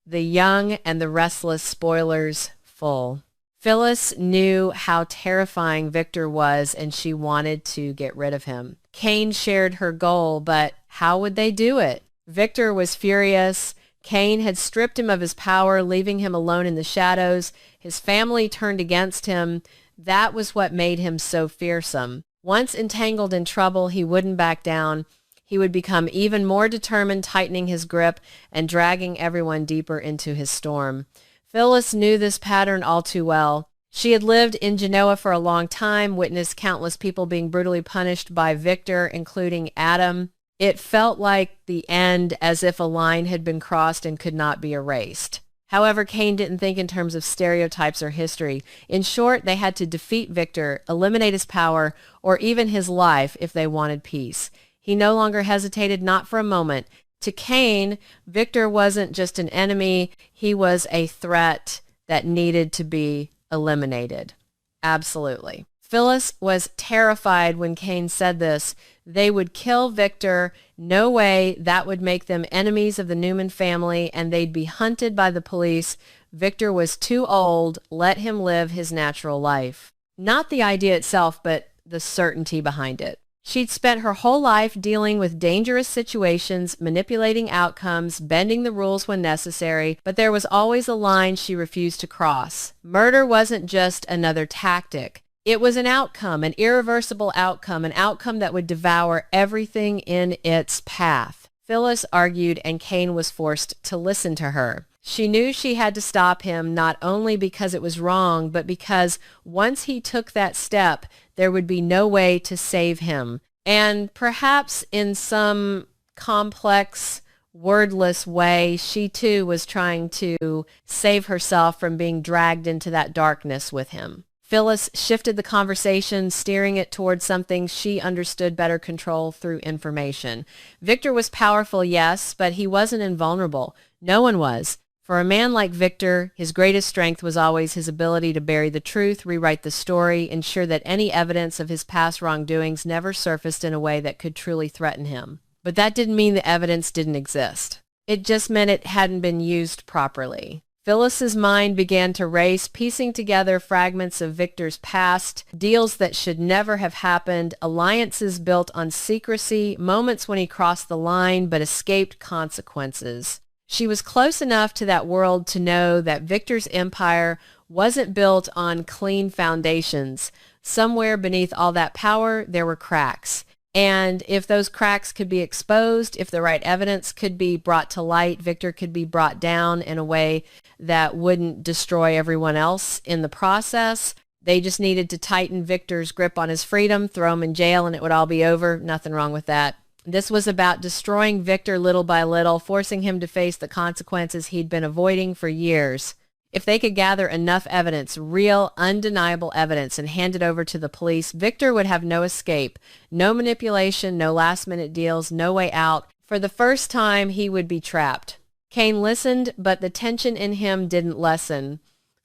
the young and the restless spoilers full. Phyllis knew how terrifying Victor was, and she wanted to get rid of him. Cain shared her goal, but how would they do it? Victor was furious. Cain had stripped him of his power, leaving him alone in the shadows. His family turned against him. That was what made him so fearsome. Once entangled in trouble, he wouldn't back down. He would become even more determined, tightening his grip and dragging everyone deeper into his storm. Phyllis knew this pattern all too well. She had lived in Genoa for a long time, witnessed countless people being brutally punished by Victor, including Adam. It felt like the end, as if a line had been crossed and could not be erased. However, Cain didn't think in terms of stereotypes or history. In short, they had to defeat Victor, eliminate his power, or even his life if they wanted peace. He no longer hesitated, not for a moment. To Cain, Victor wasn't just an enemy, he was a threat that needed to be eliminated. Absolutely. Phyllis was terrified when Cain said this. They would kill Victor. No way. That would make them enemies of the Newman family, and they'd be hunted by the police. Victor was too old. Let him live his natural life. Not the idea itself, but the certainty behind it. She'd spent her whole life dealing with dangerous situations, manipulating outcomes, bending the rules when necessary, but there was always a line she refused to cross. Murder wasn't just another tactic. It was an outcome, an irreversible outcome, an outcome that would devour everything in its path. Phyllis argued, and Cain was forced to listen to her. She knew she had to stop him, not only because it was wrong, but because once he took that step, there would be no way to save him. And perhaps in some complex, wordless way, she too was trying to save herself from being dragged into that darkness with him. Phyllis shifted the conversation, steering it towards something she understood better control through information. Victor was powerful, yes, but he wasn't invulnerable. No one was. For a man like Victor, his greatest strength was always his ability to bury the truth, rewrite the story, ensure that any evidence of his past wrongdoings never surfaced in a way that could truly threaten him. But that didn't mean the evidence didn't exist. It just meant it hadn't been used properly. Phyllis's mind began to race, piecing together fragments of Victor's past, deals that should never have happened, alliances built on secrecy, moments when he crossed the line but escaped consequences. She was close enough to that world to know that Victor's empire wasn't built on clean foundations. Somewhere beneath all that power, there were cracks. And if those cracks could be exposed, if the right evidence could be brought to light, Victor could be brought down in a way that wouldn't destroy everyone else in the process. They just needed to tighten Victor's grip on his freedom, throw him in jail, and it would all be over. Nothing wrong with that. This was about destroying Victor little by little, forcing him to face the consequences he'd been avoiding for years. If they could gather enough evidence, real, undeniable evidence, and hand it over to the police, Victor would have no escape, no manipulation, no last-minute deals, no way out. For the first time, he would be trapped. Cain listened, but the tension in him didn't lessen.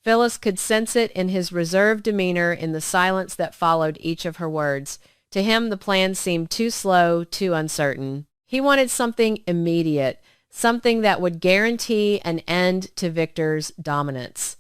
Phyllis could sense it in his reserved demeanor, in the silence that followed each of her words. To him, the plan seemed too slow, too uncertain. He wanted something immediate, something that would guarantee an end to Victor's dominance.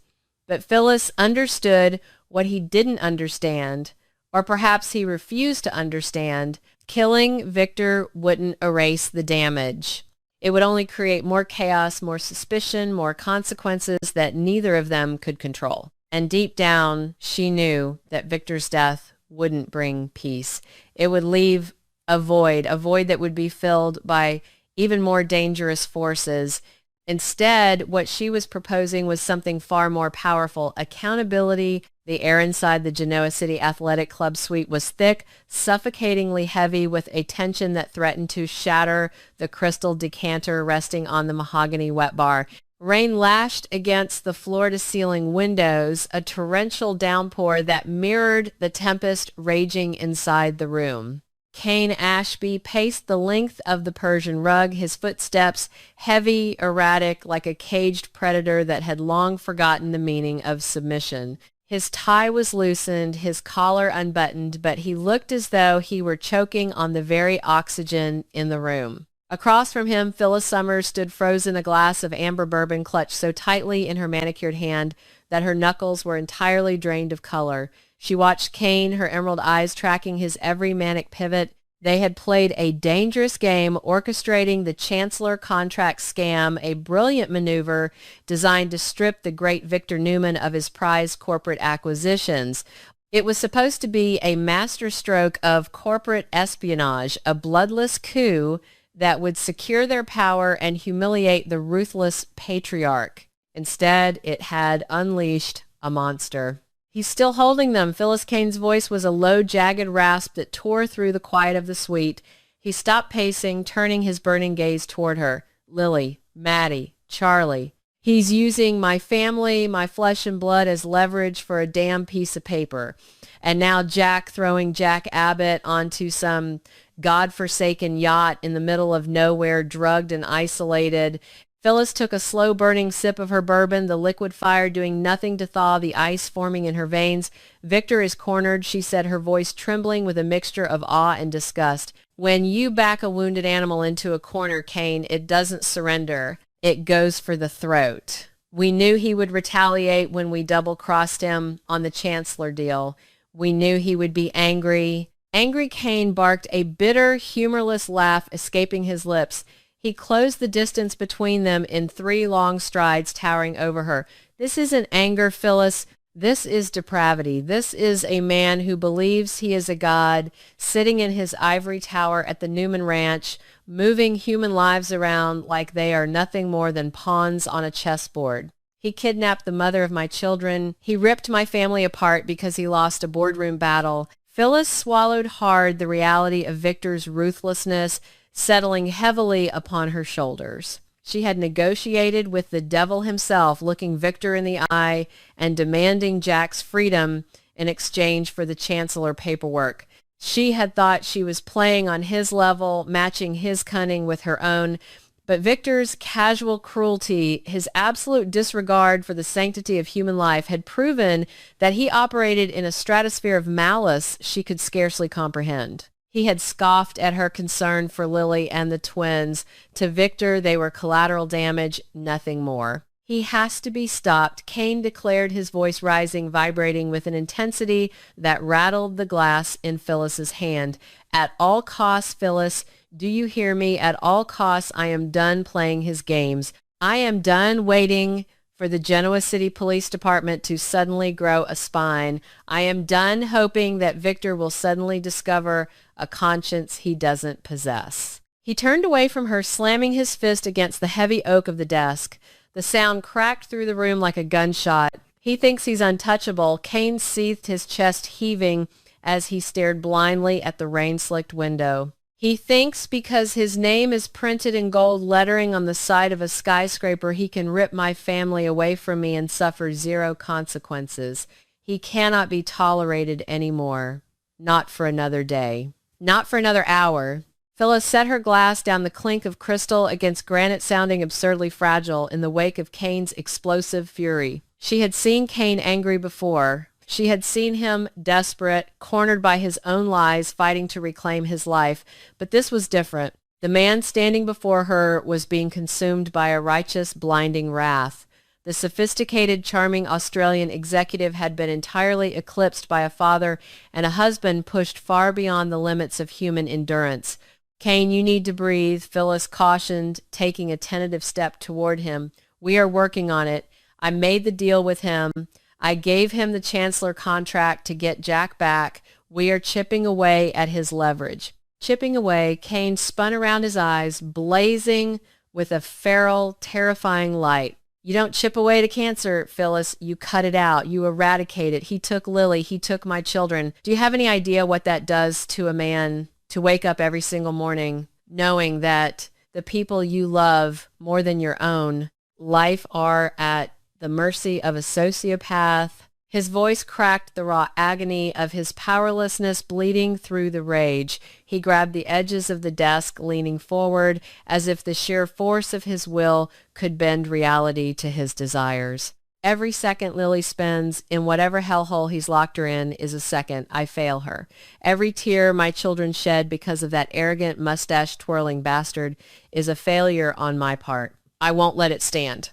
But Phyllis understood what he didn't understand, or perhaps he refused to understand. Killing Victor wouldn't erase the damage. It would only create more chaos, more suspicion, more consequences that neither of them could control. And deep down, she knew that Victor's death wouldn't bring peace. It would leave a void that would be filled by even more dangerous forces. Instead, what she was proposing was something far more powerful: accountability. The air inside the Genoa City Athletic Club suite was thick, suffocatingly heavy, with a tension that threatened to shatter the crystal decanter resting on the mahogany wet bar. Rain lashed against the floor-to-ceiling windows, a torrential downpour that mirrored the tempest raging inside the room. Cain Ashby paced the length of the Persian rug, his footsteps heavy, erratic, like a caged predator that had long forgotten the meaning of submission. His tie was loosened, his collar unbuttoned, but he looked as though he were choking on the very oxygen in the room. Across from him, Phyllis Summers stood frozen, a glass of amber bourbon clutched so tightly in her manicured hand that her knuckles were entirely drained of color. She watched Kane, her emerald eyes tracking his every manic pivot. They had played a dangerous game, orchestrating the Chancellor contract scam, a brilliant maneuver designed to strip the great Victor Newman of his prized corporate acquisitions. It was supposed to be a masterstroke of corporate espionage, a bloodless coup that would secure their power and humiliate the ruthless patriarch. Instead, it had unleashed a monster. He's still holding them. Phyllis Kane's voice was a low, jagged rasp that tore through the quiet of the suite. He stopped pacing, turning his burning gaze toward her. Lily, Maddie, Charlie. He's using my family, my flesh and blood as leverage for a damn piece of paper. And now Jack throwing Jack Abbott onto some godforsaken yacht in the middle of nowhere, drugged and isolated. Phyllis took a slow burning sip of her bourbon, the liquid fire doing nothing to thaw the ice forming in her veins. Victor is cornered, she said, her voice trembling with a mixture of awe and disgust. When you back a wounded animal into a corner, Kane, it doesn't surrender. It goes for the throat. We knew he would retaliate when we double-crossed him on the Chancellor deal. We knew he would be angry. Angry Kane barked, a bitter, humorless laugh escaping his lips. He closed the distance between them in 3 long strides, towering over her. This isn't anger, Phyllis. This is depravity. This is a man who believes he is a god, sitting in his ivory tower at the Newman Ranch, moving human lives around like they are nothing more than pawns on a chessboard. He kidnapped the mother of my children. He ripped my family apart because he lost a boardroom battle. Phyllis swallowed hard the reality of Victor's ruthlessness, settling heavily upon her shoulders. She had negotiated with the devil himself, looking Victor in the eye and demanding Jack's freedom in exchange for the Chancellor paperwork. She had thought she was playing on his level, matching his cunning with her own. But Victor's casual cruelty, his absolute disregard for the sanctity of human life, had proven that he operated in a stratosphere of malice she could scarcely comprehend. He had scoffed at her concern for Lily and the twins. To Victor, they were collateral damage, nothing more. He has to be stopped, Kane declared, his voice rising, vibrating with an intensity that rattled the glass in Phyllis's hand. At all costs, Phyllis, do you hear me? At all costs, I am done playing his games. I am done waiting for the Genoa City Police Department to suddenly grow a spine. I am done hoping that Victor will suddenly discover a conscience he doesn't possess. He turned away from her, slamming his fist against the heavy oak of the desk. The sound cracked through the room like a gunshot. He thinks he's untouchable. Kane seethed, his chest heaving as he stared blindly at the rain-slicked window. He thinks because his name is printed in gold lettering on the side of a skyscraper, he can rip my family away from me and suffer 0 consequences. He cannot be tolerated anymore. Not for another day. Not for another hour. Phyllis set her glass down, the clink of crystal against granite sounding absurdly fragile in the wake of Kane's explosive fury. She had seen Kane angry before. She had seen him desperate, cornered by his own lies, fighting to reclaim his life. But this was different. The man standing before her was being consumed by a righteous, blinding wrath. The sophisticated, charming Australian executive had been entirely eclipsed by a father and a husband pushed far beyond the limits of human endurance. Kane, you need to breathe, Phyllis cautioned, taking a tentative step toward him. We are working on it. I made the deal with him. I gave him the Chancellor contract to get Jack back. We are chipping away at his leverage. Chipping away, Kane spun around, his eyes blazing with a feral, terrifying light. You don't chip away to cancer, Phyllis. You cut it out. You eradicate it. He took Lily. He took my children. Do you have any idea what that does to a man to wake up every single morning knowing that the people you love more than your own life are at the mercy of a sociopath? His voice cracked the raw agony of his powerlessness bleeding through the rage. He grabbed the edges of the desk, leaning forward, as if the sheer force of his will could bend reality to his desires. Every second Lily spends in whatever hellhole he's locked her in is a second I fail her. Every tear my children shed because of that arrogant mustache-twirling bastard is a failure on my part. I won't let it stand.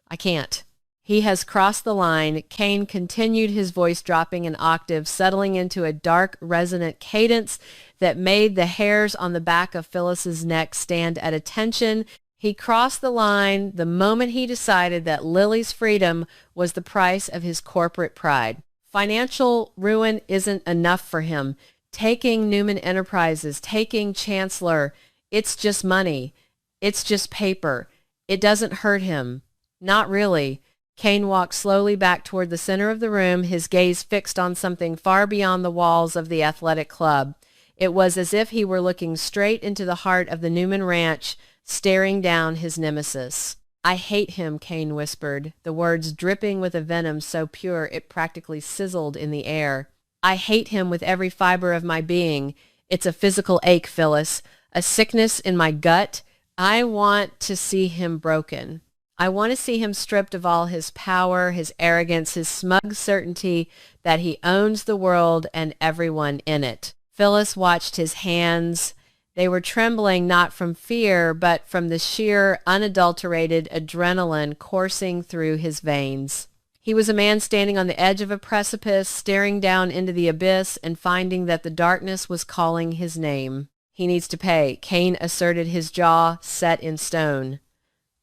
I can't. He has crossed the line. Kane continued, his voice dropping an octave, settling into a dark, resonant cadence that made the hairs on the back of Phyllis's neck stand at attention. He crossed the line the moment he decided that Lily's freedom was the price of his corporate pride. Financial ruin isn't enough for him. Taking Newman Enterprises, taking Chancellor, it's just money. It's just paper. It doesn't hurt him. Not really. Kane walked slowly back toward the center of the room, his gaze fixed on something far beyond the walls of the athletic club. It was as if he were looking straight into the heart of the Newman Ranch, staring down his nemesis. I hate him, Kane whispered, the words dripping with a venom so pure it practically sizzled in the air. I hate him with every fiber of my being. It's a physical ache, Phyllis, a sickness in my gut. I want to see him broken. I want to see him stripped of all his power, his arrogance, his smug certainty that he owns the world and everyone in it. Phyllis watched his hands. They were trembling not from fear, but from the sheer, unadulterated adrenaline coursing through his veins. He was a man standing on the edge of a precipice, staring down into the abyss and finding that the darkness was calling his name. He needs to pay, Kane asserted, his jaw set in stone.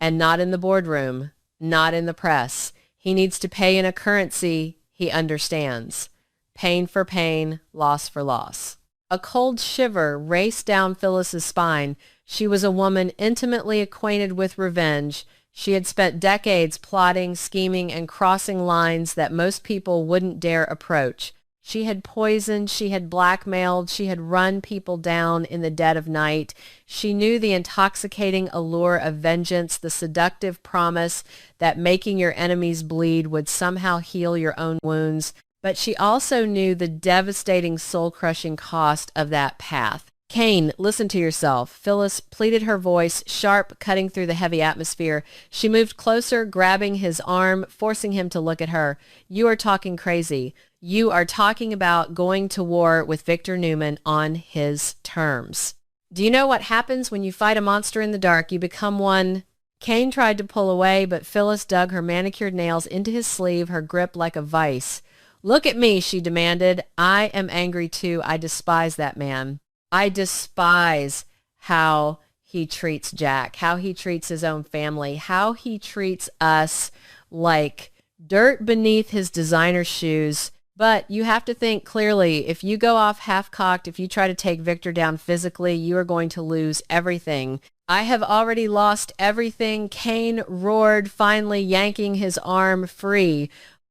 And not in the boardroom, not in the press. He needs to pay in a currency he understands. Pain for pain, loss for loss. A cold shiver raced down Phyllis's spine. She was a woman intimately acquainted with revenge. She had spent decades plotting, scheming, and crossing lines that most people wouldn't dare approach. She had poisoned, she had blackmailed, she had run people down in the dead of night. She knew the intoxicating allure of vengeance, the seductive promise that making your enemies bleed would somehow heal your own wounds. But she also knew the devastating, soul-crushing cost of that path. Kane, listen to yourself. Phyllis pleaded, her voice sharp, cutting through the heavy atmosphere. She moved closer, grabbing his arm, forcing him to look at her. You are talking crazy. You are talking about going to war with Victor Newman on his terms. Do you know what happens when you fight a monster in the dark? You become one. Kane tried to pull away, but Phyllis dug her manicured nails into his sleeve, her grip like a vice. Look at me, she demanded. I am angry too. I despise that man. I despise how he treats Jack, how he treats his own family, how he treats us like dirt beneath his designer shoes. But you have to think clearly. If you go off half-cocked, if you try to take Victor down physically, you are going to lose everything. I have already lost everything, Kane roared, finally yanking his arm free.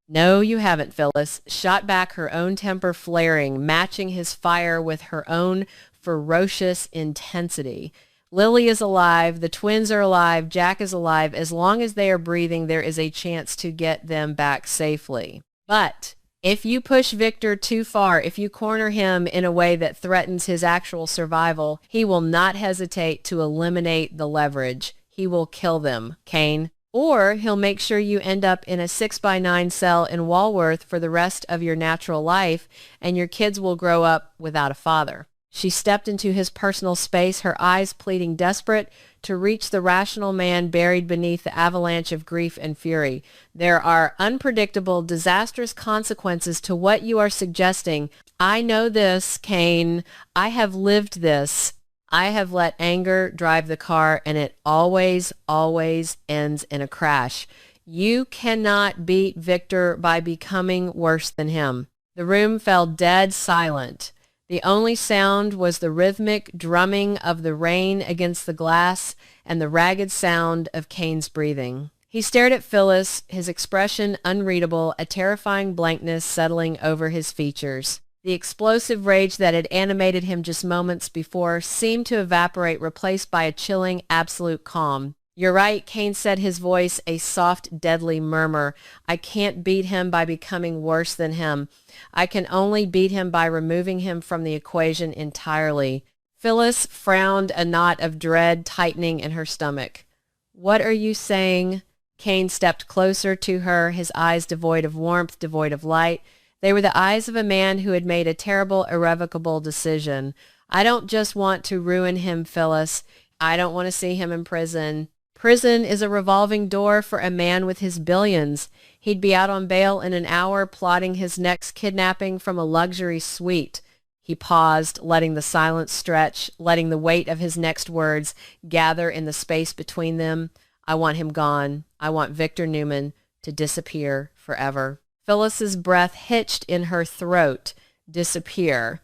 No, you haven't, Phyllis shot back, her own temper flaring, matching his fire with her own ferocious intensity. Lily is alive. The twins are alive. Jack is alive. As long as they are breathing, there is a chance to get them back safely. But if you push Victor too far, if you corner him in a way that threatens his actual survival, he will not hesitate to eliminate the leverage. He will kill them, Kane. Or he'll make sure you end up in a 6x9 cell in Walworth for the rest of your natural life, and your kids will grow up without a father. She stepped into his personal space, her eyes pleading desperate to reach the rational man buried beneath the avalanche of grief and fury. There are unpredictable, disastrous consequences to what you are suggesting. I know this, Kane. I have lived this. I have let anger drive the car, and it always, always ends in a crash. You cannot beat Victor by becoming worse than him. The room fell dead silent. The only sound was the rhythmic drumming of the rain against the glass and the ragged sound of Kane's breathing. He stared at Phyllis, his expression unreadable, a terrifying blankness settling over his features. The explosive rage that had animated him just moments before seemed to evaporate, replaced by a chilling, absolute calm. You're right, Kane said, his voice a soft, deadly murmur. I can't beat him by becoming worse than him. I can only beat him by removing him from the equation entirely. Phyllis frowned, a knot of dread tightening in her stomach. What are you saying? Cain stepped closer to her, his eyes devoid of warmth, devoid of light. They were the eyes of a man who had made a terrible, irrevocable decision. I don't just want to ruin him, Phyllis. I don't want to see him in prison. Prison is a revolving door for a man with his billions. He'd be out on bail in an hour, plotting his next kidnapping from a luxury suite. He paused, letting the silence stretch, letting the weight of his next words gather in the space between them. I want him gone. I want Victor Newman to disappear forever. Phyllis's breath hitched in her throat. Disappear.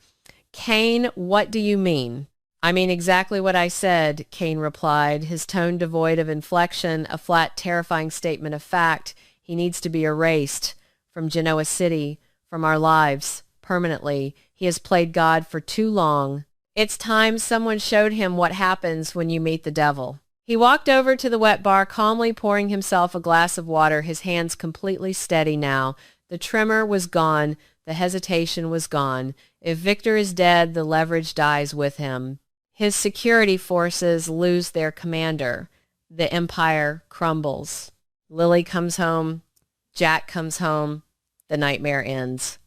Cain, what do you mean? I mean exactly what I said, Cain replied, his tone devoid of inflection, a flat, terrifying statement of fact. He needs to be erased from Genoa City, from our lives, permanently. He has played God for too long. It's time someone showed him what happens when you meet the devil. He walked over to the wet bar, calmly pouring himself a glass of water, his hands completely steady now. The tremor was gone. The hesitation was gone. If Victor is dead, the leverage dies with him. His security forces lose their commander. The empire crumbles. Lily comes home. Jack comes home. The nightmare ends.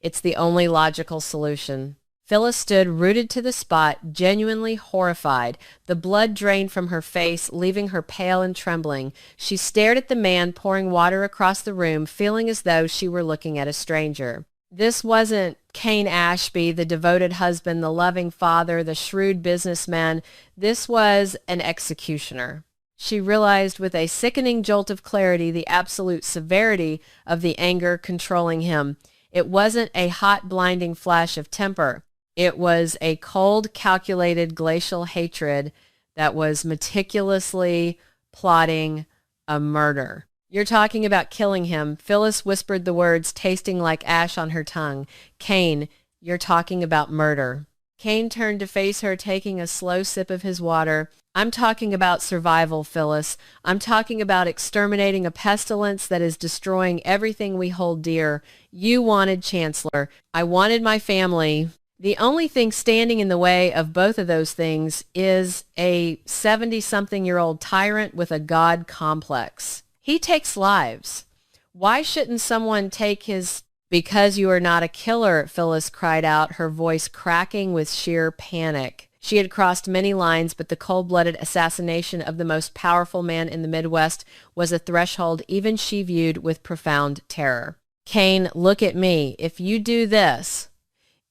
It's the only logical solution. Phyllis stood rooted to the spot, genuinely horrified. The blood drained from her face, leaving her pale and trembling. She stared at the man pouring water across the room, feeling as though she were looking at a stranger. This wasn't Cain Ashby, the devoted husband, the loving father, the shrewd businessman. This was an executioner. She realized with a sickening jolt of clarity the absolute severity of the anger controlling him. It wasn't a hot, blinding flash of temper. It was a cold, calculated, glacial hatred that was meticulously plotting a murder. You're talking about killing him. Phyllis whispered the words, tasting like ash on her tongue. Cain, you're talking about murder. Cain turned to face her, taking a slow sip of his water. I'm talking about survival, Phyllis. I'm talking about exterminating a pestilence that is destroying everything we hold dear. You wanted Chancellor. I wanted my family. The only thing standing in the way of both of those things is a 70-something-year-old tyrant with a God complex. He takes lives. Why shouldn't someone take his... Because you are not a killer, Phyllis cried out, her voice cracking with sheer panic. She had crossed many lines, but the cold-blooded assassination of the most powerful man in the Midwest was a threshold even she viewed with profound terror. Cain, look at me. If you do this,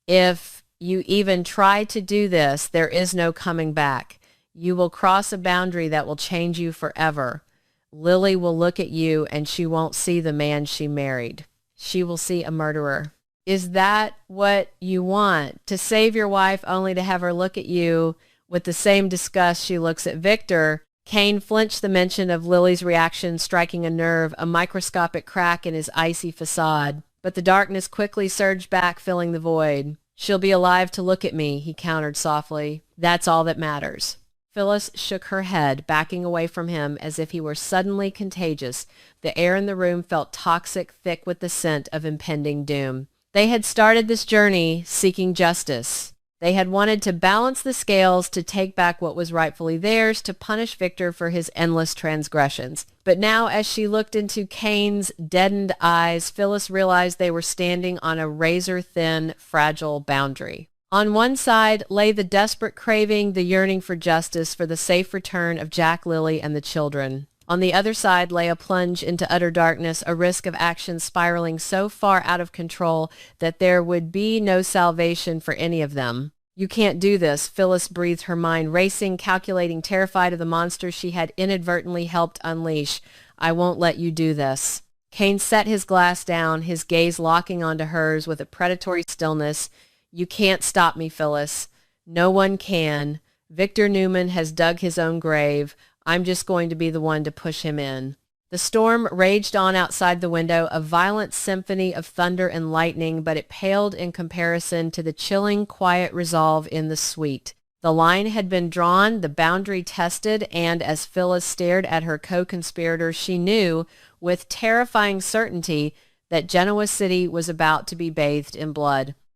if you even try to do this, there is no coming back. You will cross a boundary that will change you forever. Lily will look at you and she won't see the man she married. She will see a murderer. Is that what you want? To save your wife only to have her look at you with the same disgust she looks at Victor? Cain flinched the mention of Lily's reaction, striking a nerve, a microscopic crack in his icy facade. But the darkness quickly surged back, filling the void. She'll be alive to look at me, he countered softly. That's all that matters. Phyllis shook her head, backing away from him as if he were suddenly contagious. The air in the room felt toxic, thick with the scent of impending doom. They had started this journey seeking justice. They had wanted to balance the scales, to take back what was rightfully theirs, to punish Victor for his endless transgressions. But now, as she looked into Cain's deadened eyes, Phyllis realized they were standing on a razor-thin, fragile boundary. On one side lay the desperate craving, the yearning for justice, for the safe return of Jack, Lily, and the children. On the other side lay a plunge into utter darkness, a risk of action spiraling so far out of control that there would be no salvation for any of them. You can't do this, Phyllis breathed, her mind racing, calculating, terrified of the monster she had inadvertently helped unleash. I won't let you do this. Cain set his glass down, his gaze locking onto hers with a predatory stillness. You can't stop me, Phyllis. No one can. Victor Newman has dug his own grave. I'm just going to be the one to push him in. The storm raged on outside the window, a violent symphony of thunder and lightning, but it paled in comparison to the chilling, quiet resolve in the suite. The line had been drawn, the boundary tested, and as Phyllis stared at her co-conspirator, she knew with terrifying certainty that Genoa City was about to be bathed in blood.